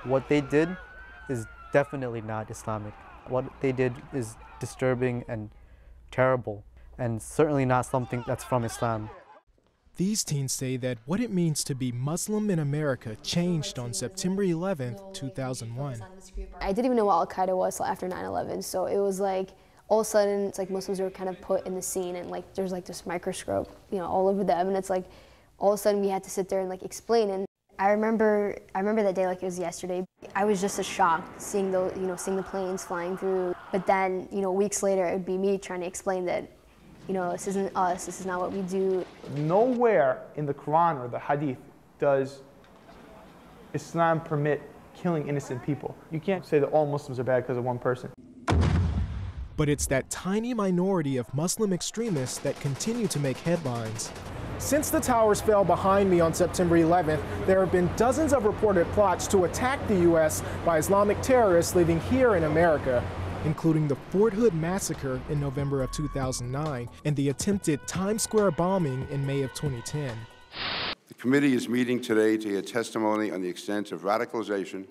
What they did is definitely not Islamic. What they did is disturbing and terrible, and certainly not something that's from Islam. These teens say that what it means to be Muslim in America changed on September 11th, 2001. I didn't even know what Al-Qaeda was till after 9/11, so it was like all of a sudden it's like Muslims were kind of put in the scene, and like there's like this microscope, you know, all over them, and it's like all of a sudden we had to sit there and like explain. And I remember that day like it was yesterday. I was just as shocked seeing the planes flying through, but then weeks later it would be me trying to explain that this isn't us, this is not what we do. Nowhere in the Quran or the Hadith does Islam permit killing innocent people. You can't say that all Muslims are bad because of one person. But it's that tiny minority of Muslim extremists that continue to make headlines. Since the towers fell behind me on September 11th, there have been dozens of reported plots to attack the U.S. by Islamic terrorists living here in America, including the Fort Hood massacre in November of 2009 and the attempted Times Square bombing in May of 2010. The committee is meeting today to hear testimony on the extent of radicalization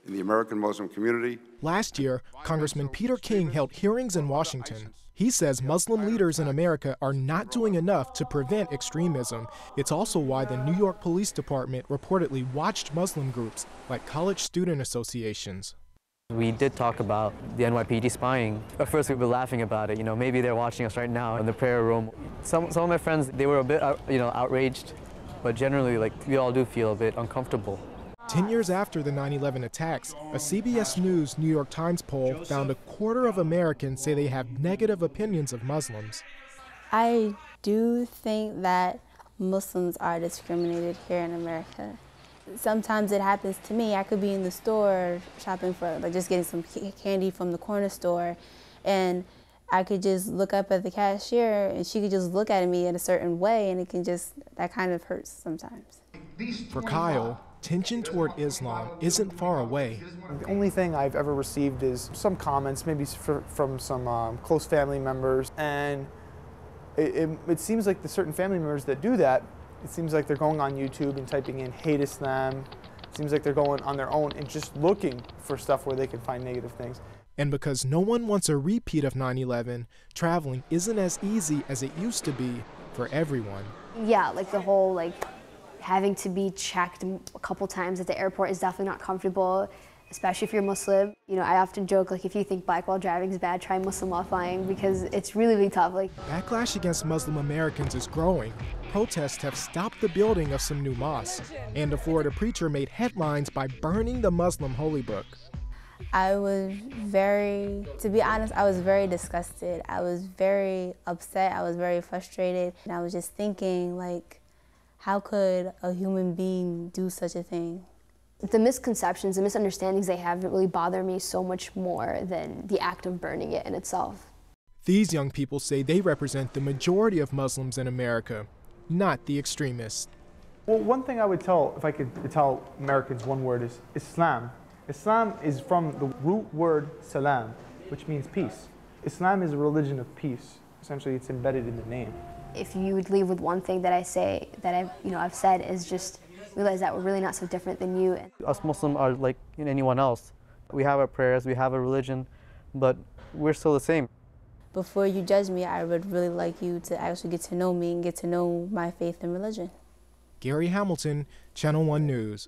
in the American Muslim community. Last year, Congressman Peter King held hearings in Washington. He says Muslim leaders in America are not doing enough to prevent extremism. It's also why the New York Police Department reportedly watched Muslim groups like college student associations. We did talk about the NYPD spying. At first we were laughing about it, maybe they're watching us right now in the prayer room. Some of my friends, they were a bit outraged, but generally we all do feel a bit uncomfortable. 10 years after the 9/11 attacks, a CBS News New York Times poll found a quarter of Americans say they have negative opinions of Muslims. I do think that Muslims are discriminated here in America. Sometimes it happens to me. I could be in the store shopping for, just getting some candy from the corner store, and I could just look up at the cashier and she could just look at me in a certain way, and that kind of hurts sometimes. For Kyle, tension toward Islam isn't far away. The only thing I've ever received is some comments, maybe from some close family members, and it seems like the certain family members that do that, it seems like they're going on YouTube and typing in hate Islam. It seems like they're going on their own and just looking for stuff where they can find negative things. And because no one wants a repeat of 9/11, traveling isn't as easy as it used to be for everyone. Yeah, the whole having to be checked a couple times at the airport is definitely not comfortable, especially if you're Muslim. I often joke, if you think black while driving is bad, try Muslim while flying, because it's really, really tough. Backlash against Muslim Americans is growing. Protests have stopped the building of some new mosques, and a Florida preacher made headlines by burning the Muslim holy book. To be honest, I was very disgusted. I was very upset. I was very frustrated. And I was just thinking, how could a human being do such a thing? The misconceptions, the misunderstandings they have really bother me so much more than the act of burning it in itself. These young people say they represent the majority of Muslims in America, not the extremists. Well, one thing I would if I could tell Americans one word, is Islam. Islam is from the root word salam, which means peace. Islam is a religion of peace. Essentially, it's embedded in the name. If you would leave with one thing that I've said, is just realize that we're really not so different than you. Us Muslims are like anyone else. We have our prayers, we have a religion, but we're still the same. Before you judge me, I would really like you to actually get to know me and get to know my faith and religion. Gary Hamilton, Channel One News.